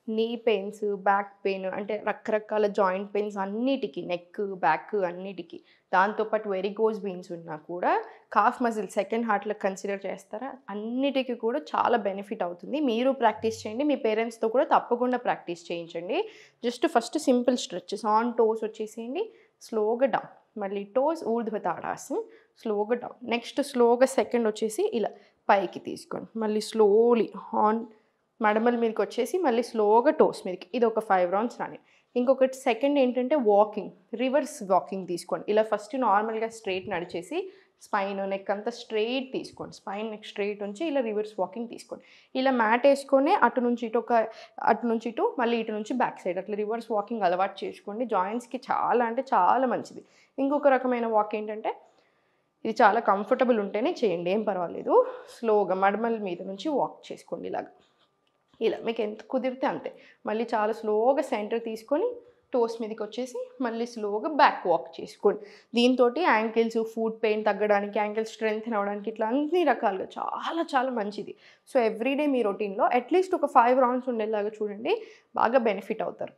నీ pains, back pain అంటే రకరకాల జాయింట్ పెయిన్స్ అన్నిటికి నెక్, బ్యాక్ అన్నిటికి. దాంతో పాటు వెరికోస్ వెయిన్స్ ఉన్నా కూడా కాఫ్ మజిల్ సెకండ్ హార్ట్‌లో కన్సిడర్ చేస్తారా? అన్నిటికి కూడా చాలా బెనిఫిట్ అవుతుంది. మీరు ప్రాక్టీస్ చేయండి. మీ పేరెంట్స్‌తో కూడా తప్పకుండా ప్రాక్టీస్ చేయించండి. Just first simple stretches on toes వచ్చేసేయండి. స్లోగా డౌన్. మళ్ళీ టోస్ ఊర్ధ్వ తాడాసన్. స్లోగా డౌన్. నెక్స్ట్ స్లోగా సెకండ్ వచ్చేసి ఇలా పైకి తీసుకోండి. మళ్ళీ స్లోలీ ఆన్ మడమల మీదకి వచ్చేసి మళ్ళీ స్లోగా టోస్ మీదకి. ఇది ఒక 5 రౌండ్స్ రాని. ఇంకొకటి సెకండ్ ఏంటంటే వాకింగ్. రివర్స్ వాకింగ్ తీసుకోండి. ఇలా ఫస్ట్ నార్మల్‌గా స్ట్రెయిట్ నడిచేసి స్పైన్, నెక్ అంతా స్ట్రెయిట్ తీసుకోండి. స్పైన్, నెక్ స్ట్రెయిట్ ఉంచి ఇలా రివర్స్ వాకింగ్ తీసుకోండి. ఇలా మ్యాట్ వేసుకొని అటు నుంచి ఇటు అటు నుంచి ఇటు మళ్ళీ ఇటు నుంచి బ్యాక్ సైడ్ అట్లా రివర్స్ వాకింగ్ అలవాటు చేసుకోండి. జాయింట్స్‌కి చాలా అంటే చాలా మంచిది. ఇంకొక రకమైన వాక్ ఏంటంటే ఇది చాలా కంఫర్టబుల్ ఉంటేనే చేయండి. ఏం పర్వాలేదు. స్లోగా మడమల మీద నుంచి వాక్ చేసుకోండి ఇలాగ. ఇలా మీకు ఎంత కుదిరితే అంతే. మళ్ళీ చాలా స్లోగా సెంటర్ తీసుకొని టోస్ మీదకొచ్చేసి మళ్ళీ స్లోగా బ్యాక్ వాక్ చేసుకోండి. దీంతోటి యాంకిల్స్, ఫుట్ పెయిన్ తగ్గడానికి, యాంకిల్ స్ట్రెంథెన్ అవ్వడానికి ఇట్లా అన్ని రకాలుగా చాలా చాలా మంచిది. సో, ఎవ్రీడే మీ రొటీన్‌లో అట్‌లీస్ట్ ఒక 5 రౌండ్స్ ఉండేలాగా చూడండి. బాగా బెనిఫిట్ అవుతారు.